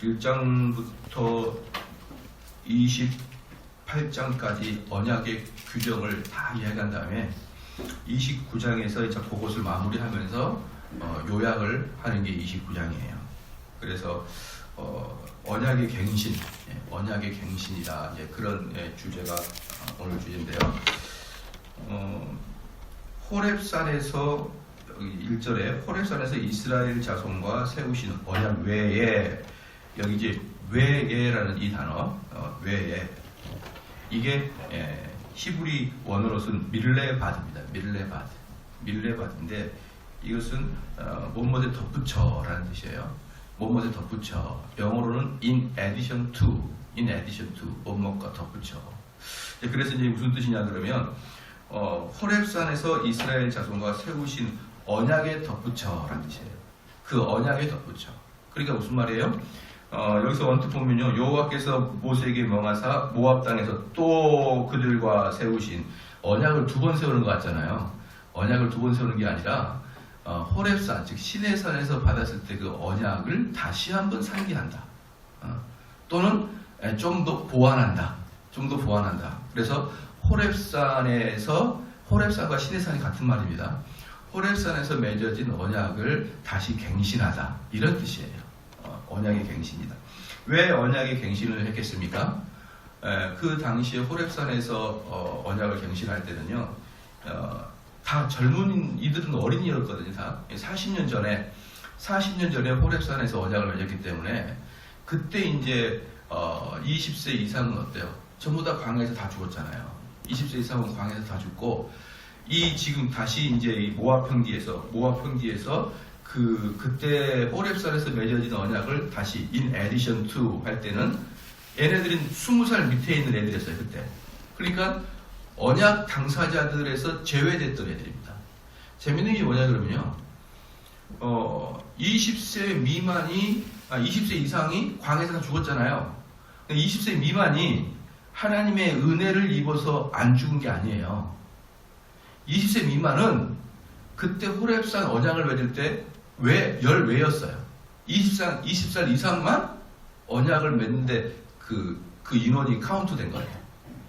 1장부터 28장까지 언약의 규정을 다 이야기한 다음에 29장에서 이제 그것을 마무리하면서 요약을 하는 게 29장이에요. 그래서 언약의 갱신, 언약의 갱신이다. 이제 그런 주제가 오늘 주제인데요. 호렙산에서 1절에 호렙산에서 이스라엘 자손과 세우신 언약 외에, 여기 이제 외에라는 이 단어, 외에, 이게 히브리 원어로는 밀레바드입니다. 밀레바드인데 이것은 뭐뭐에 덧붙여라는 뜻이에요. 뭐뭐에 덧붙여. 영어로는 in addition to, 뭐뭐가 덧붙여. 그래서 이제 무슨 뜻이냐 그러면 호렙산에서 이스라엘 자손과 세우신 언약에 덧붙여라는 뜻이에요. 그 언약에 덧붙여. 그러니까 무슨 말이에요? 여기서 언뜻 보면요, 여호와께서 모세에게 명하사 모압 땅에서 또 그들과 세우신 언약을 두 번 세우는 것 같잖아요. 언약을 두 번 세우는 게 아니라 호렙산, 즉 시내산에서 받았을 때 그 언약을 다시 한번 상기한다. 또는 좀 더 보완한다. 그래서 호렙산과 시내산이 같은 말입니다. 호렙산에서 맺어진 언약을 다시 갱신하다. 이런 뜻이에요. 언약의 갱신이다. 왜 언약의 갱신을 했겠습니까? 그 당시에 호렙산에서 언약을 갱신할 때는요, 다 이들은 어린이였거든요. 다 40년 전에 호렙산에서 언약을 맺었기 때문에 그때 이제 20세 이상은 어때요? 전부 다 광야에서 다 죽었잖아요. 20세 이상은 광야에서 다 죽고, 지금 다시 이제 이 모압 평지에서 그때 호렙산에서 맺어진 언약을 다시 in addition to 할 때는 얘네들은 20살 밑에 있는 애들이었어요, 그때. 그러니까 언약 당사자들에서 제외됐던 애들입니다. 재밌는 게 뭐냐 그러면요, 20세 이상이 광야에서 다 죽었잖아요. 20세 미만이 하나님의 은혜를 입어서 안 죽은 게 아니에요. 20세 미만은 그때 호렙산 언약을 맺을 때 열외였어요. 20살 이상만 언약을 맺는데 그 인원이 카운트 된 거예요.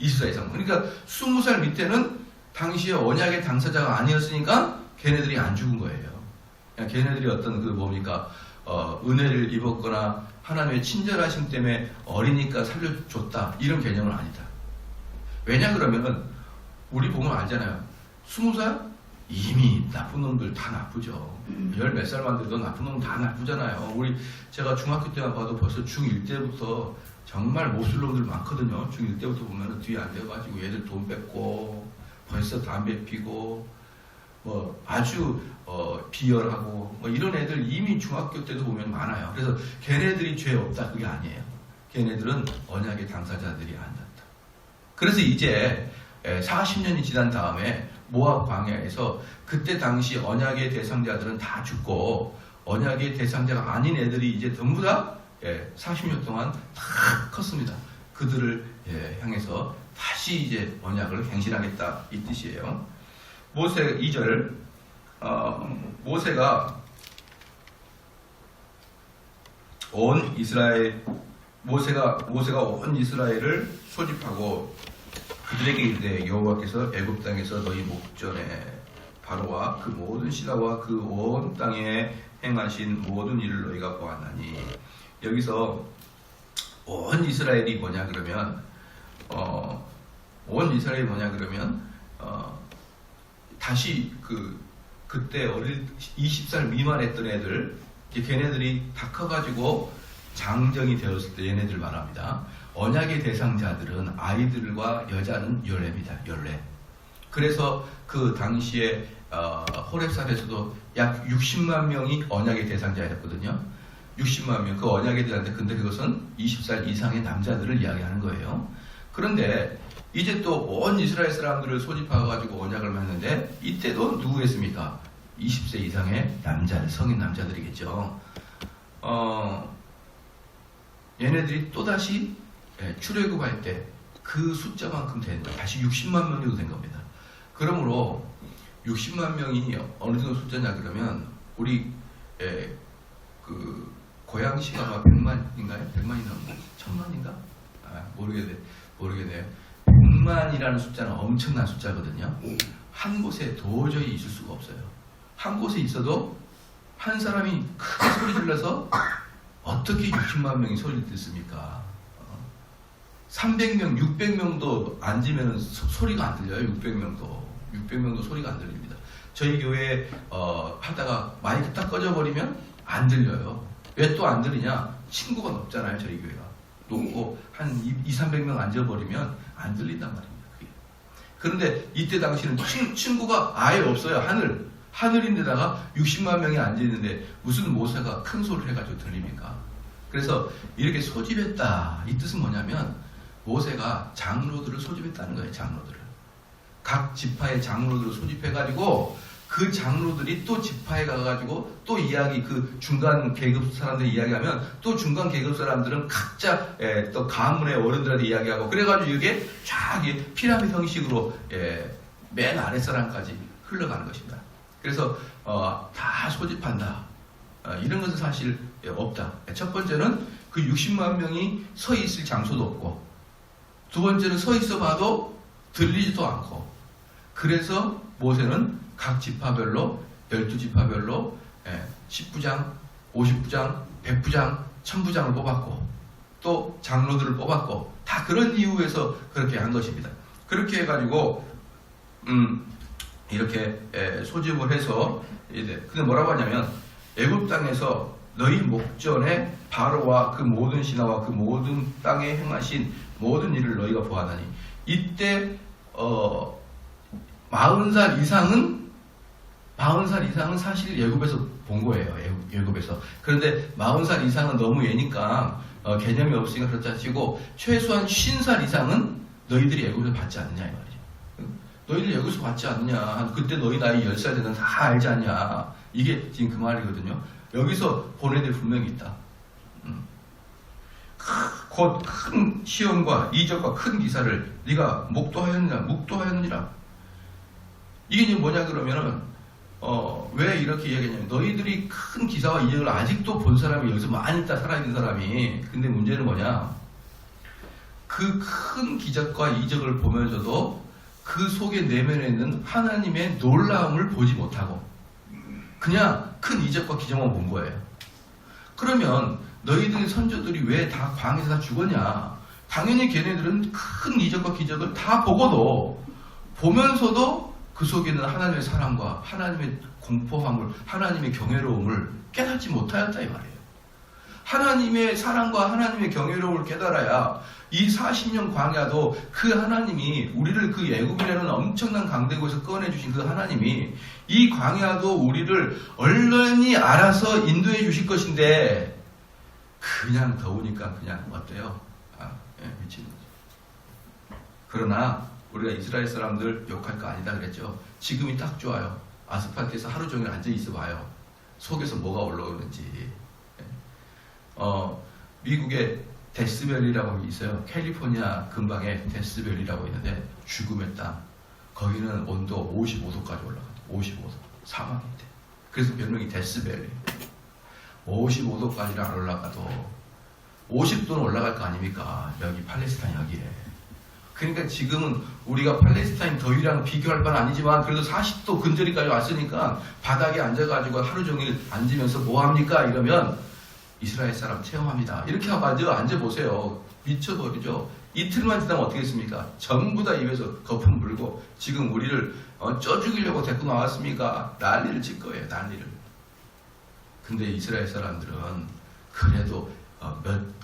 20살 이상. 그러니까 20살 밑에는 당시에 언약의 당사자가 아니었으니까 걔네들이 안 죽은 거예요. 걔네들이 어떤 은혜를 입었거나 하나님의 친절하심 때문에 어리니까 살려줬다, 이런 개념은 아니다. 왜냐 그러면 우리 보면 알잖아요. 20살? 이미 나쁜 놈들 다 나쁘죠. 10몇 살만 돼도 나쁜 놈 다 나쁘잖아요. 제가 중학교 때만 봐도 벌써 중1 때부터 정말 못쓸 놈들 많거든요. 중1 때부터 보면은 뒤에 안 돼가지고 얘들 돈 뺏고, 벌써 담배 피고, 아주 비열하고, 이런 애들 이미 중학교 때도 보면 많아요. 그래서 걔네들이 죄 없다, 그게 아니에요. 걔네들은 언약의 당사자들이 아니다. 그래서 이제 40년이 지난 다음에 모압 광야에서 그때 당시 언약의 대상자들은 다 죽고, 언약의 대상자가 아닌 애들이 이제 전부 다 40년 동안 다 컸습니다. 그들을 향해서 다시 이제 언약을 갱신하겠다, 이 뜻이에요. 모세 2절, 모세가 온 이스라엘을 소집하고 그들에게 이르되 여호와께서 애굽 땅에서 너희 목전에 바로와 그 모든 신하와 그 온 땅에 행하신 모든 일을 너희가 보았나니, 여기서 온 이스라엘이 뭐냐 그러면 다시 그때 20살 미만했던 애들, 걔네들이 다 커가지고 장정이 되었을 때 얘네들 말합니다. 언약의 대상자들은 아이들과 여자는 열례입니다. 열례. 그래서 그 당시에 호렙산에서도 약 60만 명이 언약의 대상자였거든요. 60만 명, 그 언약의 대상자. 근데 그것은 20살 이상의 남자들을 이야기하는 거예요. 그런데 이제 또 온 이스라엘 사람들을 소집해가지고 언약을 맺는데, 이때도 누구 했습니까? 20세 이상의 남자들, 성인 남자들이겠죠. 얘네들이 또다시 출애굽할 때 그 숫자만큼 된 거예요. 다시 60만 명이 된 겁니다. 그러므로 60만 명이 어느 정도 숫자냐 그러면, 우리 고양시가 100만인가요? 100만이 넘나? 1000만인가? 모르겠네요. 100만이라는 숫자는 엄청난 숫자거든요. 한 곳에 도저히 있을 수가 없어요. 한 곳에 있어도 한 사람이 크게 소리 질러서 어떻게 60만 명이 소리를 듣습니까? 300명, 600명도 앉으면 소리가 안 들려요. 600명도 소리가 안 들립니다. 저희 교회 하다가 마이크 딱 꺼져버리면 안 들려요. 왜 또 안 들리냐? 친구가 높잖아요. 저희 교회가 높고 한 200-300명 앉아버리면 안 들린단 말입니다. 그게. 그런데 이때 당시는 친구가 아예 없어요. 하늘인데다가 60만 명이 앉아있는데 무슨 모세가 큰 소리를 해가지고 들립니까? 그래서 이렇게 소집했다. 이 뜻은 뭐냐면 모세가 장로들을 소집했다는 거예요. 장로들을. 각 지파의 장로들을 소집해가지고 그 장로들이 또 지파에 가가지고 또 이야기, 그 중간 계급 사람들 이야기하면 또 중간 계급 사람들은 각자 또 가문의 어른들한테 이야기하고 그래가지고 이게 쫙 피라미드 형식으로 맨 아랫사람까지 흘러가는 것입니다. 그래서 다 소집한다. 이런 것은 사실 없다. 첫 번째는 그 60만 명이 서 있을 장소도 없고, 두 번째는 서 있어 봐도 들리지도 않고, 그래서 모세는 각 지파별로 12지파별로 10부장, 50부장, 100부장, 1000부장을 뽑았고 또 장로들을 뽑았고 다 그런 이유에서 그렇게 한 것입니다. 그렇게 해가지고 이렇게 소집을 해서 근데 뭐라고 하냐면 애굽 땅에서 너희 목전에 바로와 그 모든 신하와 그 모든 땅에 행하신 모든 일을 너희가 보았나니 이때 40살 이상은 사실 애굽에서 본 거예요. 애굽에서. 그런데 40살 이상은 너무 예니까 개념이 없으니까 그렇다 치고 최소한 50살 이상은 너희들이 애굽에서 받지 않느냐 이 말이죠. 너희들 애굽에서 받지 않느냐. 그때 너희 나이 10살 되면 다 알지 않냐. 이게 지금 그 말이거든요. 여기서 본 애들 분명히 있다. 곧 큰 시험과 이적과 큰 기사를 네가 묵도하였느니라. 이게 이제 뭐냐 그러면은 왜 이렇게 이야기하냐면 너희들이 큰 기사와 이적을 아직도 본 사람이 여기서 많이 있다. 살아있는 사람이. 근데 문제는 뭐냐, 그 큰 기적과 이적을 보면서도 그 속에 내면에 있는 하나님의 놀라움을 보지 못하고 그냥 큰 이적과 기적만 본 거예요. 그러면 너희들의 선조들이 왜 다 광야에서 다 죽었냐? 당연히 걔네들은 큰 이적과 기적을 다 보면서도 그 속에는 하나님의 사랑과 하나님의 공포함을, 하나님의 경외로움을 깨닫지 못하였다 이 말이에요. 하나님의 사랑과 하나님의 경외로움을 깨달아야 이 40년 광야도 그 하나님이 우리를 그 애굽이라는 엄청난 강대국에서 꺼내주신 그 하나님이 이 광야도 우리를 얼른히 알아서 인도해 주실 것인데 그냥 더우니까 그냥 어때요? 미치는 거죠. 그러나 우리가 이스라엘 사람들 욕할 거 아니다 그랬죠. 지금이 딱 좋아요. 아스팔트에서 하루 종일 앉아 있어 봐요. 속에서 뭐가 올라오는지. 미국의 데스밸리라고 있어요. 캘리포니아 근방에 데스밸리라고 있는데 죽음의 땅. 거기는 온도 55도까지 올라가요. 55도. 사막인데. 그래서 별명이 데스밸리. 55도까지는 안 올라가도 50도는 올라갈 거 아닙니까? 여기 팔레스타인 여기에. 그러니까 지금은 우리가 팔레스타인 더위랑 비교할 바는 아니지만 그래도 40도 근저리까지 왔으니까 바닥에 앉아가지고 하루 종일 앉으면서 뭐합니까? 이러면 이스라엘 사람 체험합니다. 이렇게 하고 앉아보세요. 미쳐버리죠. 이틀만 지나면 어떻게 했습니까? 전부 다 입에서 거품 불고 지금 우리를 쪄 죽이려고 데리고 나왔습니까? 난리를 칠 거예요. 난리를. 근데 이스라엘 사람들은 그래도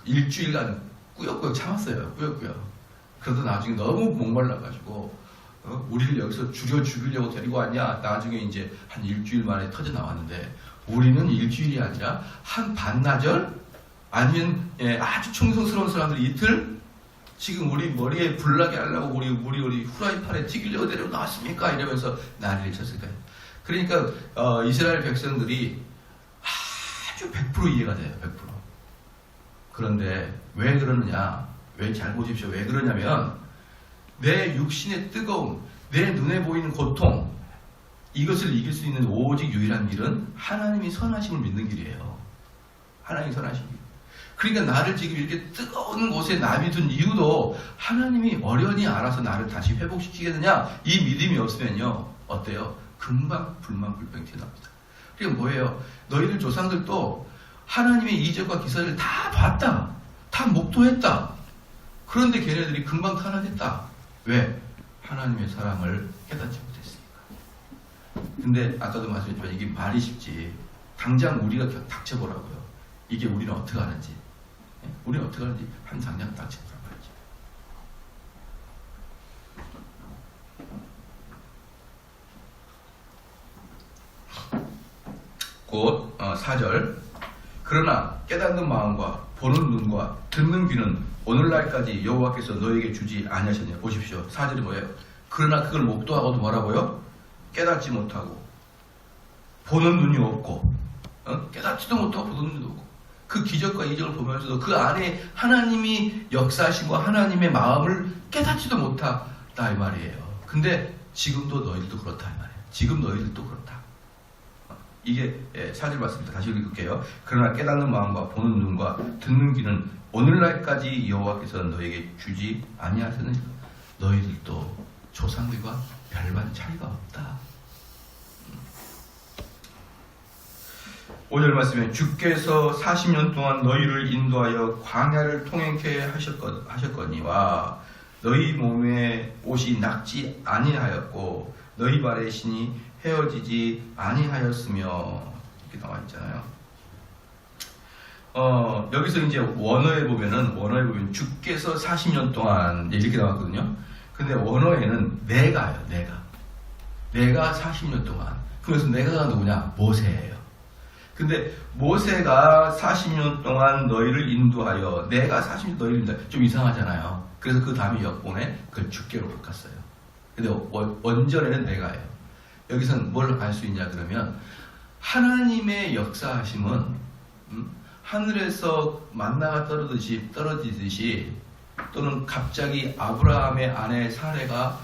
일주일간 꾸역꾸역 참았어요. 꾸역꾸역. 그래도 나중에 너무 목말라가지고 우리를 여기서 죽이려고 데리고 왔냐? 나중에 이제 한 일주일 만에 터져 나왔는데 우리는 일주일이 아니라 한 반나절 아니면 아주 충성스러운 사람들이 이틀 지금 우리 머리에 불나게 하려고 우리 후라이팬에 튀기려고 데리고 나왔습니까? 이러면서 난리를 쳤을 거예요. 그러니까 이스라엘 백성들이 아주 100% 이해가 돼요. 100%. 그런데 왜 그러느냐? 왜 잘 보십시오. 왜 그러냐면 내 육신의 뜨거움, 내 눈에 보이는 고통, 이것을 이길 수 있는 오직 유일한 길은 하나님이 선하심을 믿는 길이에요. 하나님이 선하신 길. 그러니까 나를 지금 이렇게 뜨거운 곳에 남겨둔 이유도 하나님이 어련히 알아서 나를 다시 회복시키겠느냐, 이 믿음이 없으면요 어때요? 금방 불만불평 튀어나옵니다. 그게 뭐예요? 너희들 조상들도 하나님의 이적과 기사를 다 봤다, 다 목도했다. 그런데 걔네들이 금방 타락했다. 왜? 하나님의 사랑을 깨닫지 못했으니까. 근데 아까도 말씀했지만 이게 말이 쉽지, 당장 우리가 닥쳐보라고요. 이게 우리는 어떻게 하는지, 우리는 어떻게 하는지 한 당장 닥쳐보라고 하죠. 곧 4절, 그러나 깨닫는 마음과 보는 눈과 듣는 귀는 오늘날까지 여호와께서 너에게 주지 아니하셨냐. 보십시오. 4절이 뭐예요? 그러나 그걸 목도하고도 뭐라고요? 깨닫지 못하고 보는 눈이 없고, 깨닫지도 못하고 보는 눈도 없고, 그 기적과 이적을 보면서도 그 안에 하나님이 역사하시고 하나님의 마음을 깨닫지도 못하다 이 말이에요. 근데 지금도 너희들도 그렇다 이 말이에요. 지금 너희들도 그렇다. 이게 4절 말씀입니다. 다시 읽을게요. 그러나 깨닫는 마음과 보는 눈과 듣는 귀는 오늘날까지 여호와께서 너에게 주지 아니하셨느냐. 너희들도 조상들과 별반 차이가 없다. 5절 말씀에 주께서 40년 동안 너희를 인도하여 광야를 통행케 하셨거니와 너희 몸에 옷이 낙지 아니하였고 너희 발에 신이 헤어지지 아니하였으며, 이렇게 나와 있잖아요. 여기서 이제 원어에 보면 주께서 40년 동안 이렇게 나왔거든요. 근데 원어에는 내가 40년 동안. 그래서 내가가 누구냐? 모세예요. 근데 모세가 40년 동안 너희를 인도하여, 내가 40년 너희를 인도하여, 좀 이상하잖아요. 그래서 그 다음에 역본에 그걸 주께로 바꿨어요. 근데 원전에는 내가예요. 여기서는 뭘 알 수 있냐 그러면, 하나님의 역사하심은 하늘에서 만나가 떨어지듯이, 또는 갑자기 아브라함의 아내 사레가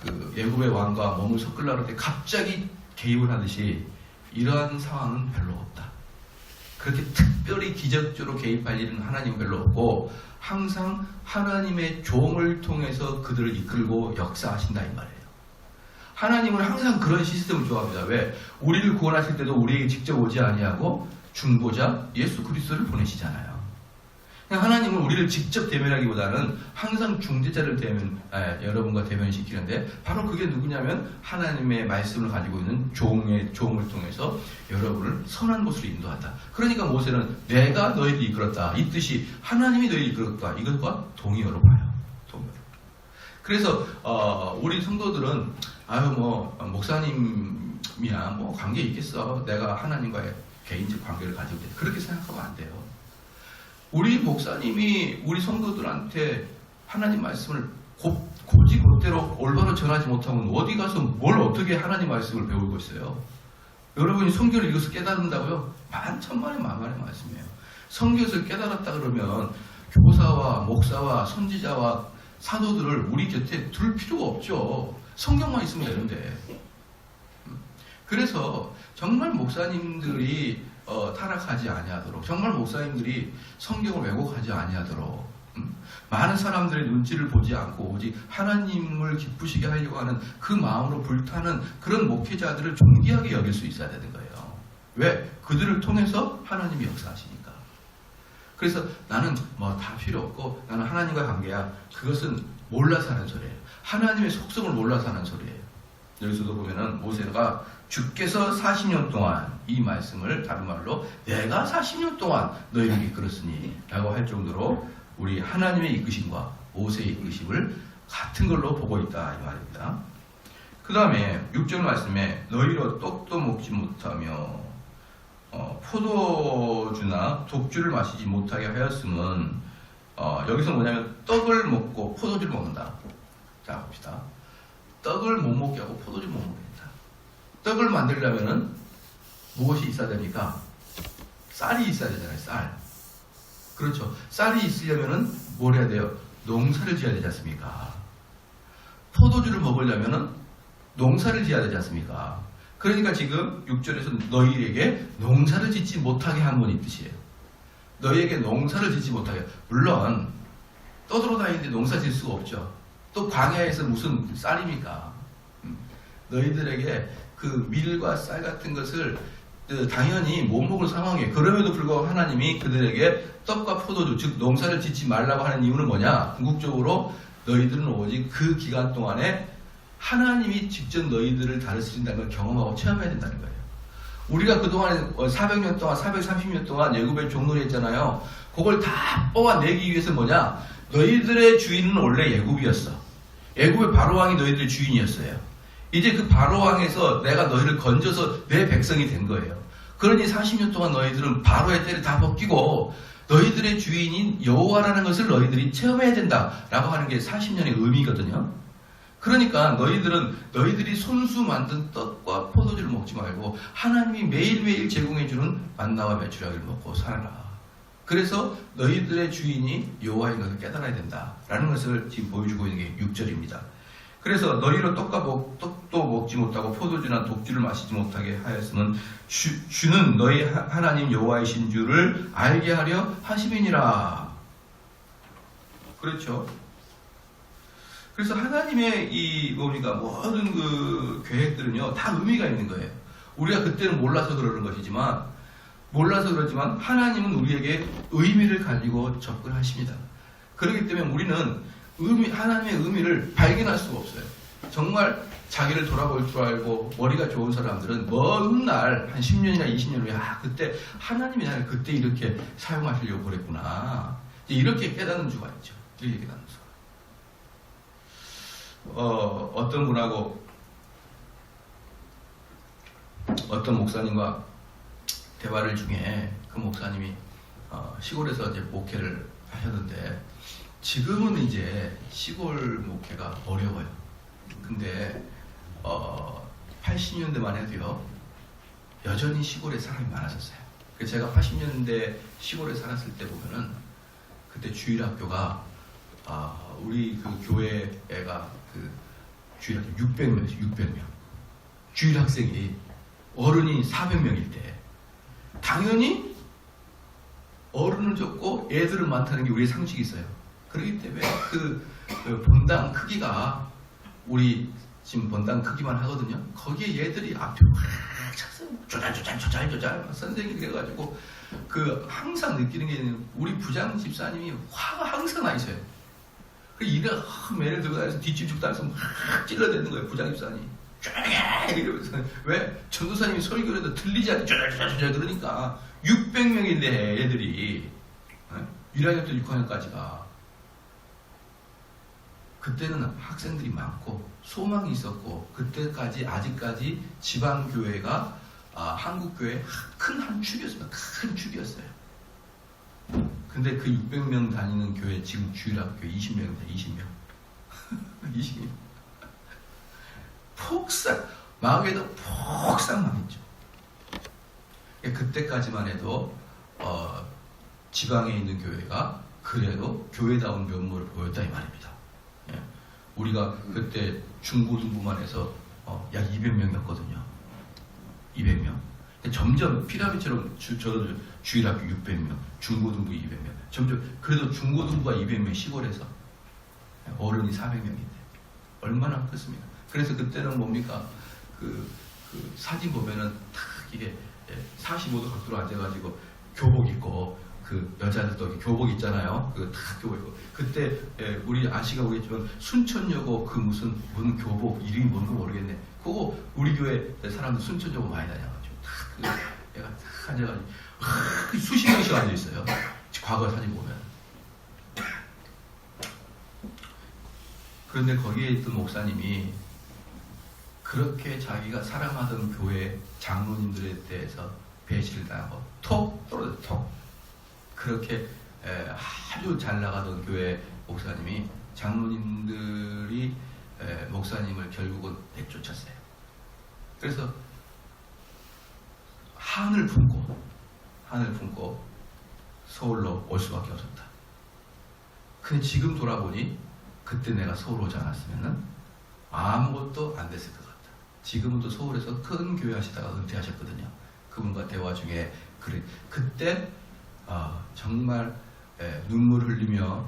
그 애굽의 왕과 몸을 섞으려고 할 때 갑자기 개입을 하듯이 이러한 상황은 별로 없다. 그렇게 특별히 기적적으로 개입할 일은 하나님은 별로 없고, 항상 하나님의 종을 통해서 그들을 이끌고 역사하신다 이 말이에요. 하나님은 항상 그런 시스템을 좋아합니다. 왜? 우리를 구원하실 때도 우리에게 직접 오지 아니하고 중보자 예수 그리스도를 보내시잖아요. 하나님은 우리를 직접 대면하기보다는 항상 중재자를 여러분과 대면시키는데, 바로 그게 누구냐면 하나님의 말씀을 가지고 있는 종을 통해서 여러분을 선한 곳으로 인도한다. 그러니까 모세는 내가 너희를 이끌었다, 이 뜻이 하나님이 너희를 이끌었다, 이것과 동의어로 봐요. 동의어로. 그래서 우리 성도들은 목사님이야 뭐 관계 있겠어, 내가 하나님과의 개인적 관계를 가지고 있다, 그렇게 생각하면 안 돼요. 우리 목사님이 우리 성도들한테 하나님 말씀을 곧대로 올바로 전하지 못하면 어디 가서 뭘 어떻게 하나님 말씀을 배우고 있어요? 여러분이 성경을 읽어서 깨닫는다고요? 만천만의 만만의 말씀이에요. 성경을 깨달았다 그러면 교사와 목사와 선지자와 사도들을 우리 곁에 둘 필요가 없죠. 성경만 있으면 되는데. 그래서 정말 목사님들이 타락하지 아니하도록, 정말 목사님들이 성경을 왜곡하지 아니하도록, 많은 사람들의 눈치를 보지 않고 오직 하나님을 기쁘시게 하려고 하는 그 마음으로 불타는 그런 목회자들을 존귀하게 여길 수 있어야 되는 거예요. 왜? 그들을 통해서 하나님이 역사하시니까. 그래서 나는 뭐 다 필요 없고 나는 하나님과 관계야, 그것은 몰라서 하는 소리예요. 하나님의 속성을 몰라서 하는 소리예요. 여기서도 보면은 모세가 주께서 40년 동안, 이 말씀을 다른 말로 내가 40년 동안 너희를 이끌었으니 라고 할 정도로 우리 하나님의 이끄심과 모세의 이끄심을 같은 걸로 보고 있다 이 말입니다. 그 다음에 6절 말씀에 너희로 떡도 먹지 못하며 포도주나 독주를 마시지 못하게 하였음은, 여기서 뭐냐면 떡을 먹고 포도주를 먹는다. 자 봅시다. 떡을 못 먹게 하고 포도주를 못 먹게 한다. 떡을 만들려면은 무엇이 있어야 됩니까? 쌀이 있어야 되잖아요. 쌀. 그렇죠. 쌀이 있으려면은 뭘 해야 돼요? 농사를 지어야 되지 않습니까? 포도주를 먹으려면은 농사를 지어야 되지 않습니까? 그러니까 지금 6절에서 너희에게 농사를 짓지 못하게 한 건 이 뜻이에요. 너희에게 농사를 짓지 못하게. 물론 떠돌아다니는데 농사 질 수가 없죠. 또 광야에서 무슨 쌀입니까? 너희들에게 그 밀과 쌀 같은 것을 당연히 못 먹을 상황이에요. 그럼에도 불구하고 하나님이 그들에게 떡과 포도주, 즉 농사를 짓지 말라고 하는 이유는 뭐냐? 궁극적으로 너희들은 오직 그 기간 동안에 하나님이 직접 너희들을 다스린다는 걸 경험하고 체험해야 된다는 거예요. 우리가 그동안에 400년 동안, 430년 동안 애굽에 종노래 했잖아요. 그걸 다 뽑아내기 위해서 뭐냐? 너희들의 주인은 원래 애굽이었어. 애굽의 바로왕이 너희들의 주인이었어요. 이제 그 바로왕에서 내가 너희를 건져서 내 백성이 된 거예요. 그러니 40년 동안 너희들은 바로의 때를 다 벗기고 너희들의 주인인 여호와라는 것을 너희들이 체험해야 된다라고 하는 게 40년의 의미거든요. 그러니까 너희들은 너희들이 손수 만든 떡과 포도주를 먹지 말고 하나님이 매일매일 제공해주는 만나와 메추라기를 먹고 살아라. 그래서 너희들의 주인이 여호와인 것을 깨달아야 된다라는 것을 지금 보여주고 있는 게 6절입니다. 그래서 너희로 떡도 먹지 못하고 포도주나 독주를 마시지 못하게 하였으면 주는 너희 하나님 여호와이신 줄을 알게 하려 하심이니라. 그렇죠? 그래서 하나님의 이 뭡니까 모든 그 계획들은요 다 의미가 있는 거예요. 우리가 그때는 몰라서 그러지만 하나님은 우리에게 의미를 가지고 접근하십니다. 그렇기 때문에 우리는 하나님의 의미를 발견할 수가 없어요. 정말 자기를 돌아볼 줄 알고 머리가 좋은 사람들은 먼 날 한 10년이나 20년 후에 그때 하나님이 나를 그때 이렇게 사용하시려고 그랬구나. 이렇게 깨닫는 수가 있죠. 이렇게 깨닫는 수가. 어떤 분하고 어떤 목사님과 대화를 중에 그 목사님이 시골에서 이제 목회를 하셨는데 지금은 이제 시골 목회가 어려워요. 근데 80년대만 해도요 여전히 시골에 사람이 많아졌어요. 제가 80년대 시골에 살았을 때 보면은 그때 주일학교가 우리 그 교회가 그 주일학교 600명이죠. 600명. 주일학생이 어른이 400명일 때 당연히 어른은 적고 애들은 많다는 게 우리의 상식이 있어요. 그렇기 때문에 그 본당 크기가 우리 지금 본당 크기만 하거든요. 거기에 얘들이 앞에 확 차서 조잘조잘 선생님이 그래가지고 그 항상 느끼는 게 우리 부장 집사님이 화가 항상 나 있어요. 그 일을 매를 들고 다니면서 뒷집 죽다면서 막 찔러대는 거예요. 부장 집사님이 쪼개 이러면서 왜 전도사님이 설교를 해도 들리지 않게 쪼잘쪼잘 그러니까 600명인데 애들이 1학년 때 6학년까지가 그때는 학생들이 많고 소망이 있었고 그때까지 아직까지 지방교회가 한국교회 큰 한 축이었습니다. 큰 축이었어요. 근데 그 600명 다니는 교회 지금 주일학교 20명입니다. 20명. 20명. 폭삭 마음에도 폭삭 망했죠. 그때까지만 해도 지방에 있는 교회가 그래도 교회다운 면모를 보였다 이 말입니다. 예. 우리가 그때 중고등부만 해서 약 200명이었거든요. 200명. 점점 피라미드처럼 저도 주일학교 600명, 중고등부 200명. 점점 그래도 중고등부가 200명 시골에서 어른이 400명인데 얼마나 컸습니까? 그래서 그때는 뭡니까? 그 사진 보면은 탁 이게 45도 각도로 앉아가지고 교복 입고 그 여자들도 교복 있잖아요. 그 탁 교복 입고 그때 우리 아시가 보겠지만 순천여고 그 무슨 교복 이름이 뭔가 모르겠네. 그거 우리 교회 사람들 순천여고 많이 다녀가지고 탁 얘가 탁 앉아가지고 수십 명씩 앉아 있어요. 과거 사진 보면. 그런데 거기에 있던 목사님이 그렇게 자기가 사랑하던 교회 장로님들에 대해서 배신을 당하고 톡 떨어져 톡. 그렇게 아주 잘 나가던 교회 목사님이 장로님들이 목사님을 결국은 내쫓았어요. 그래서 한을 품고 서울로 올 수밖에 없었다. 근데 지금 돌아보니 그때 내가 서울 오지 않았으면 아무것도 안 됐을 것 같다. 지금은 또 서울에서 큰 교회 하시다가 은퇴하셨거든요. 그분과 대화 중에 그때 정말 눈물 흘리며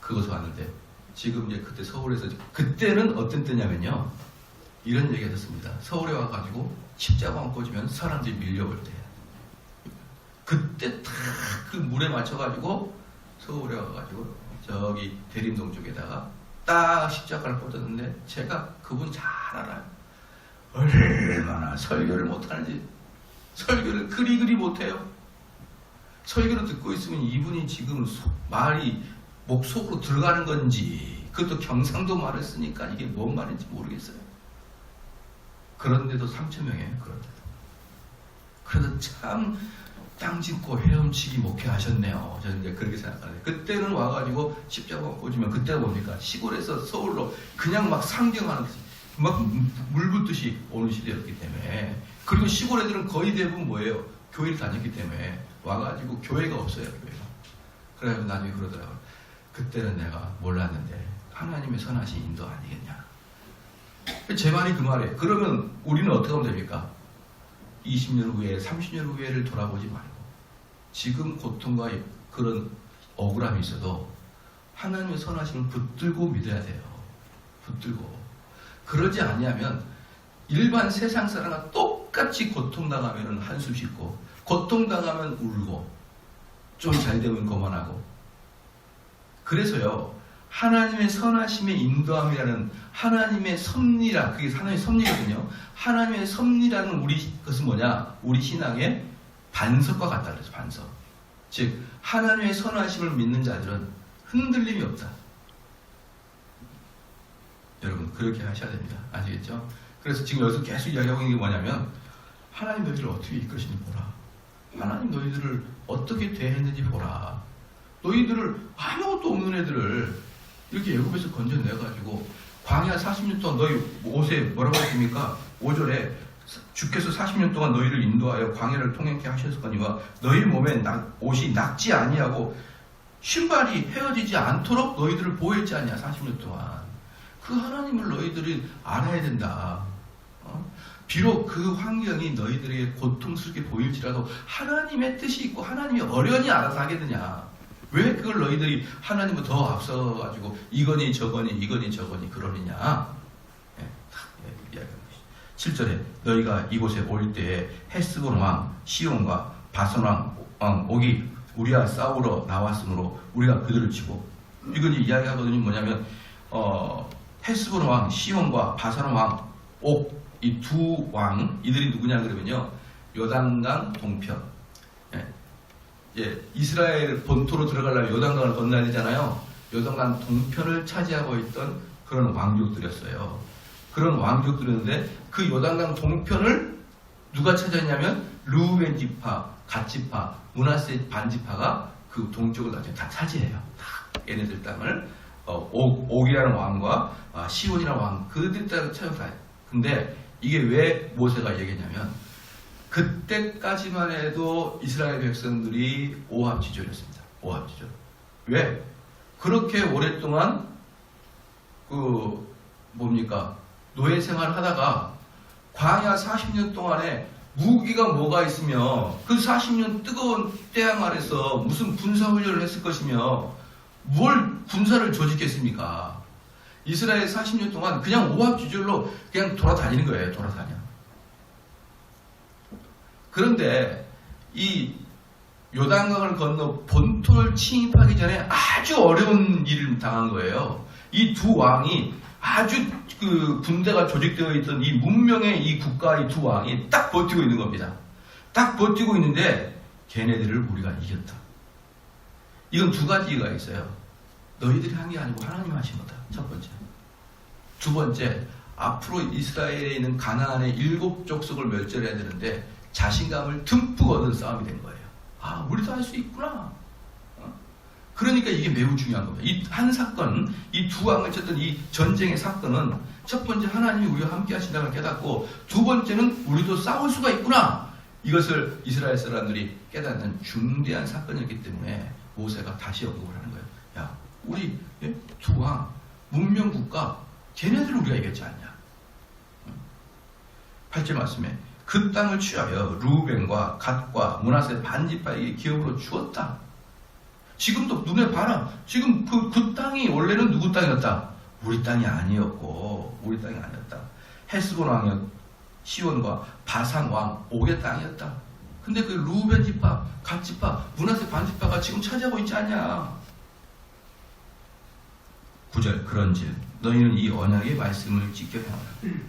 그것을 왔는데 지금 이제 그때 서울에서 그때는 어떤 때냐면요. 이런 얘기가 됐습니다. 서울에 와가지고 십자가만 꽂으면 사람들이 밀려올 때. 그때 딱 그 물에 맞춰가지고 서울에 와가지고 저기 대림동 쪽에다가 딱 십자가를 꽂았는데 제가 그분 잘 알아요. 얼마나 설교를 못하는지 설교를 그리 못해요. 설교를 듣고 있으면 이분이 지금 말이 목 속으로 들어가는 건지 그것도 경상도 말을 쓰니까 이게 뭔 말인지 모르겠어요. 그런데도 3,000명이에요. 그래도 참 땅 짚고 헤엄치기 목회하셨네요. 저는 이제 그렇게 생각하는데 그때는 와가지고 십자가 꽂으면 그때가 뭡니까? 시골에서 서울로 그냥 막 상경하는 막 물붓듯이 오는 시대였기 때문에 그리고 시골 애들은 거의 대부분 뭐예요? 교회를 다녔기 때문에 와가지고 교회가 없어요. 교회가. 그래서 나중에 그러더라고요. 그때는 내가 몰랐는데 하나님의 선하신 인도 아니겠냐. 제 말이 그 말이에요. 그러면 우리는 어떻게 하면 됩니까? 20년 후에 30년 후에를 돌아보지 말고 지금 고통과 그런 억울함이 있어도 하나님의 선하심을 붙들고 믿어야 돼요. 붙들고. 그러지 아니하면 일반 세상 사람과 똑같이 고통당하면 한숨 쉬고 고통당하면 울고 좀 잘 되면 거만하고. 그래서요. 하나님의 선하심의 인도함이라는 하나님의 섭리라, 그게 하나님의 섭리거든요. 하나님의 섭리라는 그것은 뭐냐? 우리 신앙의 반석과 같다 그래서 반석. 즉 하나님의 선하심을 믿는 자들은 흔들림이 없다. 여러분 그렇게 하셔야 됩니다. 아시겠죠? 그래서 지금 여기서 계속 이야기하고 있는 게 뭐냐면 하나님 너희들을 어떻게 이끄시는지 보라. 하나님 너희들을 어떻게 대했는지 보라. 너희들을 아무것도 없는 애들을 이렇게 애굽에서 건져내가지고 광야 40년 동안 너희 옷에 뭐라고 했습니까? 5절에 주께서 40년 동안 너희를 인도하여 광야를 통행케 하셨거니와 너희 몸에 옷이 낙지 아니하고 신발이 헤어지지 않도록 너희들을 보호했지 않냐 40년 동안. 그 하나님을 너희들이 알아야 된다. 비록 그 환경이 너희들에게 고통스럽게 보일지라도 하나님의 뜻이 있고 하나님이 어련히 알아서 하겠느냐. 왜 그걸 너희들이 하나님을 더 앞서가지고 이거니 저거니 그러느냐. 7절에 너희가 이곳에 올 때에 헤스본 왕 시온과 바산 왕 옥이 우리와 싸우러 나왔으므로 우리가 그들을 치고 이건 이야기하거든요. 뭐냐면 헤스본 왕 시온과 바산 왕 옥 이 두 왕 이들이 누구냐 그러면요. 요단강 동편. 이스라엘 본토로 들어가려면 요단강을 건너야 되잖아요. 요단강 동편을 차지하고 있던 그런 왕족들이었어요. 그런 왕족들이었는데 그 요단강 동편을 누가 차지했냐면 르우벤 지파, 갓 지파, 므낫세 반 지파가 그 동쪽을 나중에 다 차지해요. 다 얘네들 땅을 옥이라는 왕과 시온이라는 왕 그들 땅을 차지해요. 근데 이게 왜 모세가 얘기했냐면 그때까지만 해도 이스라엘 백성들이 오합지졸이었습니다. 오합지졸. 왜? 그렇게 오랫동안 노예 생활을 하다가 광야 40년 동안에 무기가 뭐가 있으며 그 40년 뜨거운 태양 아래서 무슨 군사훈련을 했을 것이며 뭘 군사를 조직했습니까? 이스라엘 40년 동안 그냥 오합지졸로 그냥 돌아다니는 거예요. 돌아다녀. 그런데 이 요단강을 건너 본토를 침입하기 전에 아주 어려운 일을 당한 거예요. 이 두 왕이 아주 그 군대가 조직되어 있던 이 문명의 이 국가 이 두 왕이 딱 버티고 있는 겁니다. 딱 버티고 있는데 걔네들을 우리가 이겼다. 이건 두 가지가 있어요. 너희들이 한 게 아니고 하나님 하신 거다. 첫 번째. 두 번째, 앞으로 이스라엘에 있는 가나안의 7족속을 멸절해야 되는데 자신감을 듬뿍 얻은 싸움이 된 거예요. 아, 우리도 할 수 있구나. 그러니까 이게 매우 중요한 겁니다. 이 한 사건, 이 두 왕을 쳤던 이 전쟁의 사건은 첫 번째 하나님이 우리와 함께 하신다는 걸 깨닫고 두 번째는 우리도 싸울 수가 있구나. 이것을 이스라엘 사람들이 깨닫는 중대한 사건이었기 때문에 모세가 다시 언급을 하는 거예요. 야, 우리 두 왕, 문명국가 걔네들을 우리가 이겼지 않냐. 8절 말씀에 그 땅을 취하여 루벤과 갓과 므낫세 반지파에게 기업으로 주었다. 지금도 눈에 봐라. 지금 그 땅이 원래는 누구 땅이었다? 우리 땅이 아니었고, 우리 땅이 아니었다. 헤스본 왕이었 시온과 바산 왕 옥의 땅이었다. 근데 그 루벤 지파, 갓 지파, 므낫세 반지파가 지금 차지하고 있지 않냐? 9절 그런즉 너희는 이 언약의 말씀을 지켜 행하라.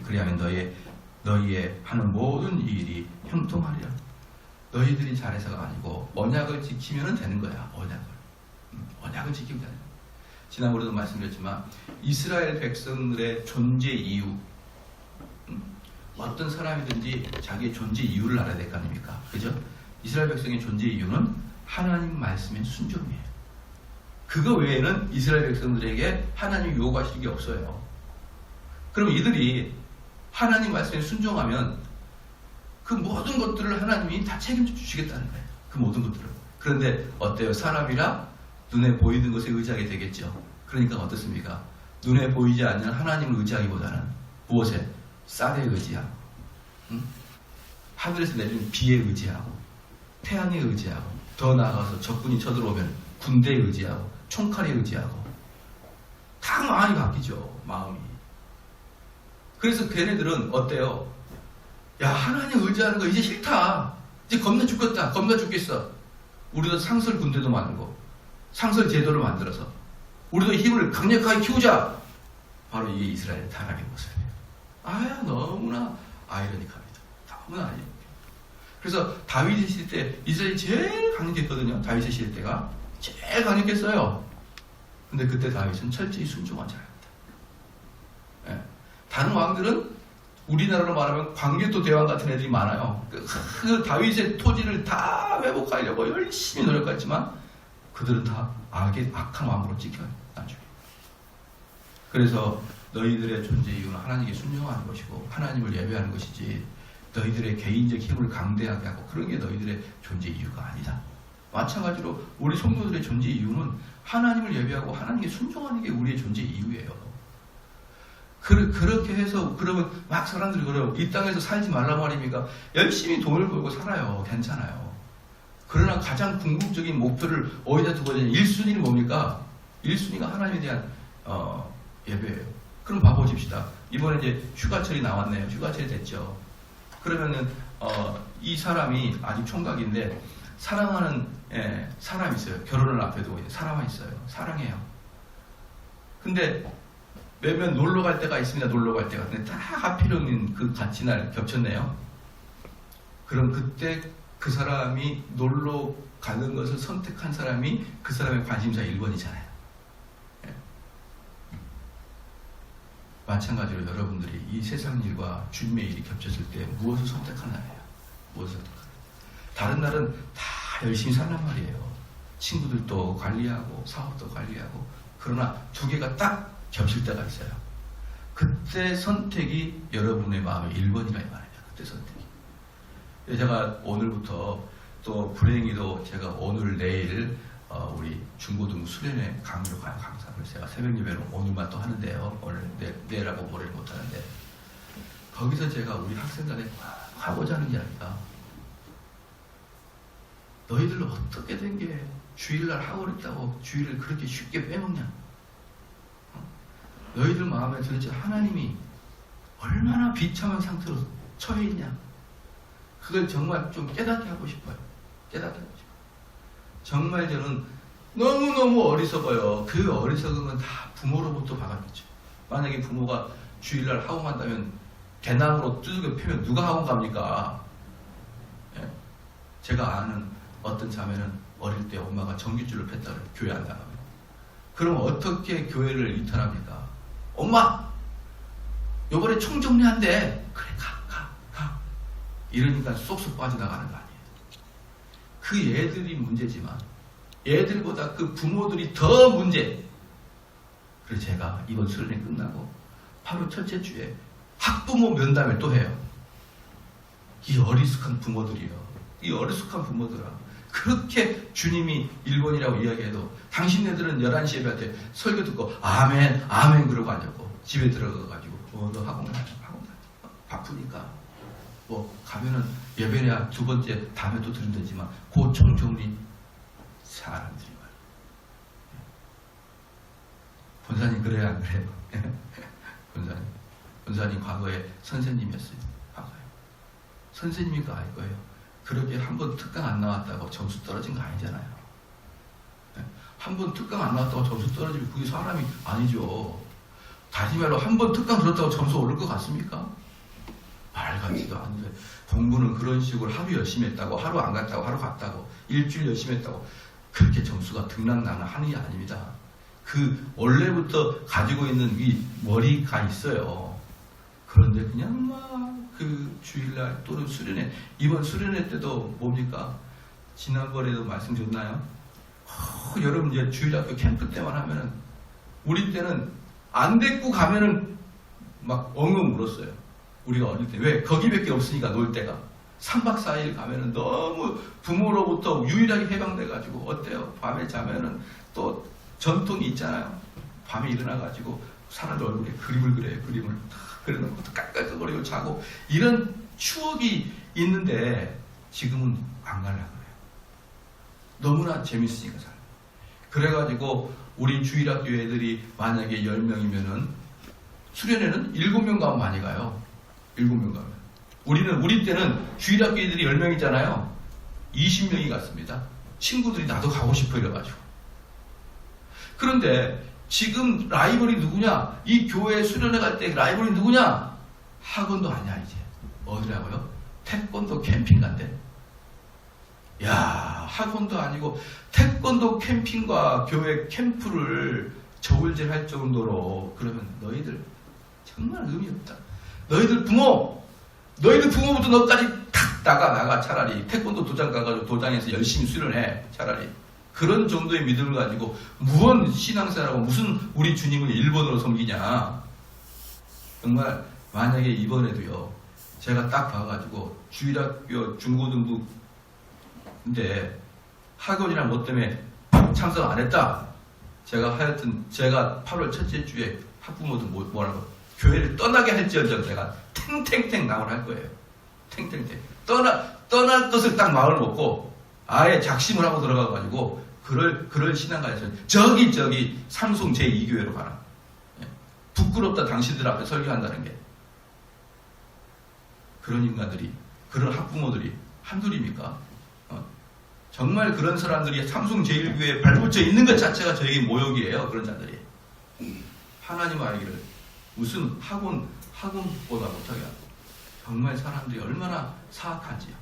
그리하면 너희의 하는 모든 일이 형통하리라. 너희들이 잘해서가 아니고 언약을 지키면 되는 거야. 언약을 지키면 되는 거야. 지난번에도 말씀드렸지만 이스라엘 백성들의 존재 이유, 어떤 사람이든지 자기의 존재 이유를 알아야 될 거 아닙니까? 그죠? 이스라엘 백성의 존재 이유는 하나님 말씀의 순종이에요. 그거 외에는 이스라엘 백성들에게 하나님이 요구하시는 게 없어요. 그럼 이들이 하나님 말씀에 순종하면 그 모든 것들을 하나님이 다 책임져 주시겠다는 거예요. 그 모든 것들을. 그런데 어때요? 사람이라 눈에 보이는 것에 의지하게 되겠죠. 그러니까 어떻습니까? 눈에 보이지 않는 하나님을 의지하기보다는 무엇에? 쌀에 의지하고, 하늘에서 내리는 비에 의지하고, 태양에 의지하고, 더 나아가서 적군이 쳐들어오면 군대에 의지하고, 총칼에 의지하고, 다 마음이 바뀌죠. 마음이. 그래서 걔네들은 어때요? 야, 하나님 의지하는 거 이제 싫다. 이제 겁나 죽겠다. 겁나 죽겠어. 우리도 상설 군대도 만들고 상설 제도를 만들어서 우리도 힘을 강력하게 키우자. 바로 이게 이스라엘 타락의 모습이에요. 너무나 아이러니합니다. 너무나 아이러니해요. 그래서 다윗이 시대 때 이스라엘이 제일 강력했거든요. 다윗이 시대 때가 제일 강력했어요. 근데 그때 다윗은 철저히 순종한 자였다. 예. 다른 왕들은 우리나라로 말하면 광개토 대왕 같은 애들이 많아요. 그 다윗의 토지를 다 회복하려고 열심히 노력했지만 그들은 다 악한 왕으로 찍혀요. 나중에. 그래서 너희들의 존재 이유는 하나님께 순종하는 것이고 하나님을 예배하는 것이지 너희들의 개인적 힘을 강대하게 하고 그런 게 너희들의 존재 이유가 아니다. 마찬가지로 우리 성도들의 존재 이유는 하나님을 예배하고 하나님께 순종하는 게 우리의 존재 이유예요. 그렇게 해서 그러면 막 사람들이 그래요. 이 땅에서 살지 말란 말입니까? 열심히 돈을 벌고 살아요. 괜찮아요. 그러나 가장 궁극적인 목표를 어디다 두고 있냐? 1순위는 뭡니까? 1순위가 하나님에 대한 예배예요. 그럼 봐보십시다. 이번에 이제 휴가철이 나왔네요. 휴가철이 됐죠. 그러면은 이 사람이 아직 총각인데 사랑하는 사람이 있어요. 결혼을 앞에 두고 사랑이 있어요. 사랑해요. 근데 몇몇 놀러 갈 때가 있습니다. 놀러 갈 때가. 근데 딱 하필이면 그 같이 날 겹쳤네요. 그럼 그때 그 사람이 놀러 가는 것을 선택한 사람이 그 사람의 관심사 1번이잖아요. 예. 마찬가지로 여러분들이 이 세상 일과 주님의 일이 겹쳤을 때 무엇을 선택하나요? 무엇을 선택하나요? 다른 날은 다 열심히 살란 말이에요. 친구들도 관리하고 사업도 관리하고. 그러나 두 개가 딱 겹칠 때가 있어요. 그때 선택이 여러분의 마음의 1번이라 이 말이에요. 그때 선택이. 제가 오늘부터 또 불행히도 제가 오늘 내일 우리 중고등 수련회 강의로 가요. 강사를 제가 새벽 예배로 오늘만 또 하는데요. 오늘 내일하고 모레를 못 하는데 거기서 제가 우리 학생들한테 하고자 하는 이야기가 너희들 어떻게 된 게 주일날 하고 있다고 주일을 그렇게 쉽게 빼먹냐? 너희들 마음에 도대체 하나님이 얼마나 비참한 상태로 처해 있냐? 그걸 정말 좀 깨닫게 하고 싶어요. 깨닫게 하고 싶어요. 정말 저는 너무너무 어리석어요. 그 어리석은 건 다 부모로부터 받았겠죠. 만약에 부모가 주일날 학원 간다면 대나무로 두들겨 패면 누가 학원 갑니까? 예? 제가 아는 어떤 자매는 어릴 때 엄마가 전깃줄을 뺐다 그래요. 교회 안 나가면. 그럼 어떻게 교회를 이탈합니까? 엄마! 요번에 총정리한대. 그래 가. 이러니까 쏙쏙 빠져나가는 거 아니에요. 그 애들이 문제지만 애들보다 그 부모들이 더 문제. 그래서 제가 이번 수련회 끝나고 바로 첫째 주에 학부모 면담을 또 해요. 이 어리숙한 부모들이요. 이 어리숙한 부모들아. 그렇게 주님이 1번이라고 이야기해도 당신네들은 11시 예배할 때 설교 듣고 아멘 그러고 앉았고 집에 들어가가지고 너 학원 가냐? 학원 가냐? 바쁘니까 뭐 가면은 예배냐 두 번째 다음에 또 드린다지만 그 총정리 사람들이 말이에요. 본사님 그래야 안 그래요? 본사님 과거에 선생님이었어요. 과거에 선생님이 그거 알 거예요. 그렇게 한 번 특강 안 나왔다고 점수 떨어진 거 아니잖아요. 한 번 특강 안 나왔다고 점수 떨어지면 그게 사람이 아니죠. 다시 말로 한 번 특강 들었다고 점수 오를 것 같습니까? 말 같지도 않은데 공부는 그런 식으로 하루 열심히 했다고 하루 안 갔다고 하루 갔다고 일주일 열심히 했다고 그렇게 점수가 등락나는 하는 게 아닙니다. 그 원래부터 가지고 있는 이 머리가 있어요. 그런데 그냥 막 그 주일날 또는 수련회 이번 수련회 때도 뭡니까? 지난번에도 말씀드렸나요? 여러분 이제 주일학교 캠프 때만 하면은 우리 때는 안 데리고 가면은 막 엉엉 울었어요. 우리가 어릴 때. 왜? 거기밖에 없으니까 놀 때가. 3박 4일 가면은 너무 부모로부터 유일하게 해방돼가지고 어때요? 밤에 자면은 또 전통이 있잖아요. 밤에 일어나가지고 사람들 얼굴에 그림을 그려요. 그림을 다 그려놓고 또 깔깔거리고 자고 이런 추억이 있는데 지금은 안 가려고 그래요. 너무나 재밌으니까 살아요. 그래가지고 우리 주일학교 애들이 만약에 10명이면은 수련회는 7명 가면 많이 가요. 7명 가면. 우리 때는 주일학교 애들이 10명이잖아요. 20명이 갔습니다. 친구들이 나도 가고 싶어 이래가지고. 그런데 지금 라이벌이 누구냐? 이 교회 수련회 갈 때 라이벌이 누구냐? 학원도 아니야 이제. 어디라고요? 태권도 캠핑 간대. 야, 학원도 아니고 태권도 캠핑과 교회 캠프를 저울질할 정도로 그러면 너희들 정말 의미 없다. 너희들 부모부터 너까지 탁 나가 차라리 태권도 도장 가가지고 도장에서 열심히 수련해 차라리. 그런 정도의 믿음을 가지고 무언 신앙생활하고 무슨 우리 주님을 일본어로 섬기냐. 정말 만약에 이번에도요 제가 딱 봐가지고 주일학교 중고등부 근데 학원이랑 뭐 때문에 참석 안 했다. 제가 하여튼 제가 8월 첫째 주에 학부모들 뭐라고 교회를 떠나게 할지언정 제가 탱탱탱 나오라 할 거예요. 탱탱탱 떠날 것을 딱 마음을 먹고 아예 작심을 하고 들어가가지고 그럴 신앙가에서 저기 삼성 제2교회로 가라. 부끄럽다 당신들 앞에 설교한다는 게. 그런 인간들이 그런 학부모들이 한둘입니까? 정말 그런 사람들이 삼성 제1교회에 발붙여 있는 것 자체가 저에게 모욕이에요. 그런 자들이. 하나님 알기를 무슨 학원보다 못하게 하고 정말 사람들이 얼마나 사악한지요.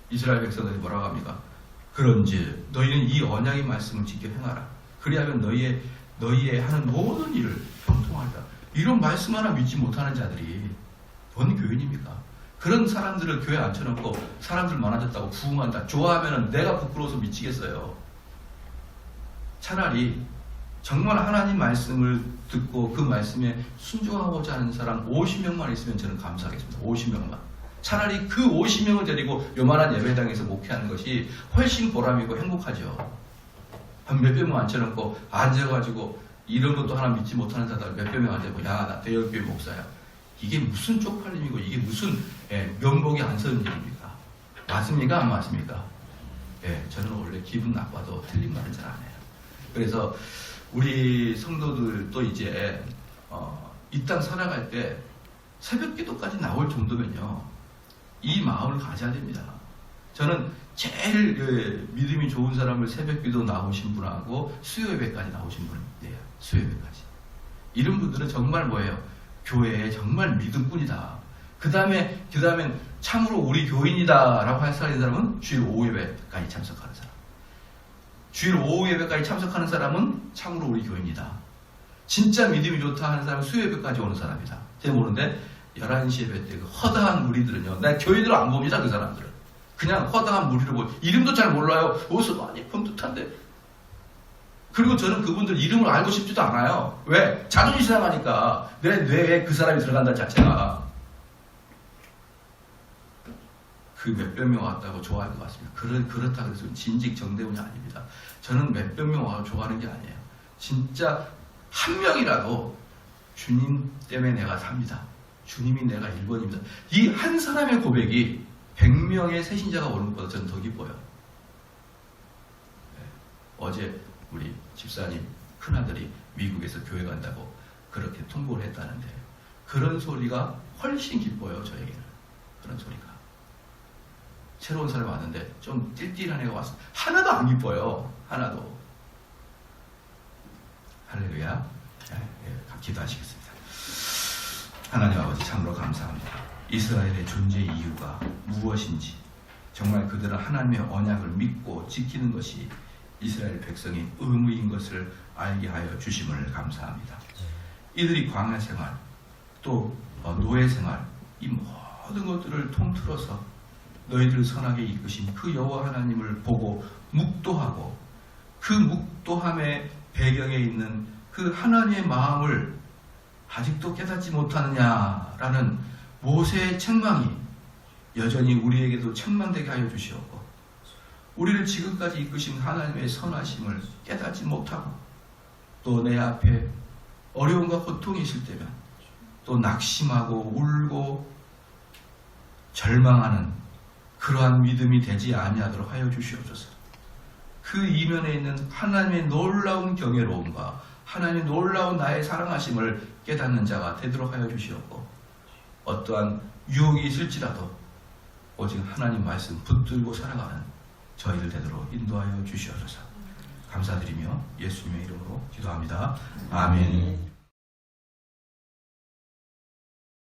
이스라엘 백성들이 뭐라고 합니까? 그런지 너희는 이 언약의 말씀을 지켜 행하라. 그리하면 너희의 하는 모든 일을 형통하리라. 이런 말씀 하나 믿지 못하는 자들이 뭔 교인입니까? 그런 사람들을 교회에 앉혀놓고 사람들 많아졌다고 부흥한다. 좋아하면 내가 부끄러워서 미치겠어요. 차라리 정말 하나님 말씀을 듣고 그 말씀에 순종하고자 하는 사람 50명만 있으면 저는 감사하겠습니다. 50명만. 차라리 그 50명을 데리고 요만한 예배당에서 목회하는 것이 훨씬 보람이고 행복하죠. 한 몇백 명 앉혀놓고 앉아가지고 이런 것도 하나 믿지 못하는 자들 몇백 명 앉아고 야 나 대형교회 목사야. 이게 무슨 쪽팔림이고 이게 무슨 명복이 안 서는 일입니까? 맞습니까? 안 맞습니까? 저는 원래 기분 나빠도 틀린 말은 잘 안 해요. 그래서 우리 성도들도 이제 이 땅 살아갈 때 새벽 기도까지 나올 정도면요. 이 마음을 가져야 됩니다. 저는 제일 믿음이 좋은 사람을 새벽 기도 나오신 분하고 수요 예배까지 나오신 분이에요. 수요 예배까지. 이런 분들은 정말 뭐예요? 교회에 정말 믿음뿐이다. 그 다음에 참으로 우리 교인이다 라고 할 사람은 주일 오후 예배까지 참석하는 사람. 주일 오후 예배까지 참석하는 사람은 참으로 우리 교인이다. 진짜 믿음이 좋다 하는 사람은 수요 예배까지 오는 사람이다. 제가 모르는데 11시 예배 때 그 허다한 무리들은요. 나 교인들을 안 봅니다. 그 사람들은. 그냥 허다한 무리를 보고 이름도 잘 몰라요. 어디서 많이 본 듯한데. 그리고 저는 그분들 이름을 알고 싶지도 않아요. 왜? 자존심 상하니까 내 뇌에 그 사람이 들어간다는 자체가. 그 몇백 명 왔다고 좋아할 것 같습니다. 그렇다 그래서 진직 정대운이 아닙니다. 저는 몇백 명 와서 좋아하는 게 아니에요. 진짜 한 명이라도 주님 때문에 내가 삽니다. 주님이 내가 1번입니다. 이 한 사람의 고백이 100명의 새신자가 오는 것보다 저는 더 기뻐요. 네. 어제 우리 집사님 큰아들이 미국에서 교회 간다고 그렇게 통보를 했다는데 그런 소리가 훨씬 기뻐요. 저에게는. 그런 소리가. 새로운 사람이 왔는데 좀 띨띨한 애가 왔어. 하나도 안 기뻐요. 하나도. 할렐루야. 기도하시겠습니다. 하나님 아버지 참으로 감사합니다. 이스라엘의 존재 이유가 무엇인지 정말 그들은 하나님의 언약을 믿고 지키는 것이 이스라엘 백성의 의무인 것을 알게 하여 주심을 감사합니다. 이들이 광야 생활 또 노예 생활 이 모든 것들을 통틀어서 너희들을 선하게 이끄신 그 여호와 하나님을 보고 묵도하고 그 묵도함의 배경에 있는 그 하나님의 마음을 아직도 깨닫지 못하느냐라는 모세의 책망이 여전히 우리에게도 책망되게 하여 주시옵고 우리를 지금까지 이끄신 하나님의 선하심을 깨닫지 못하고 또 내 앞에 어려움과 고통이 있을 때면 또 낙심하고 울고 절망하는 그러한 믿음이 되지 아니하도록 하여 주시옵소서. 그 이면에 있는 하나님의 놀라운 경외로움과 하나님의 놀라운 나의 사랑하심을 깨닫는 자가 되도록 하여 주시옵고 어떠한 유혹이 있을지라도 오직 하나님 말씀 붙들고 살아가는 저희들 되도록 인도하여 주시옵소서. 감사드리며 예수님의 이름으로 기도합니다. 아멘.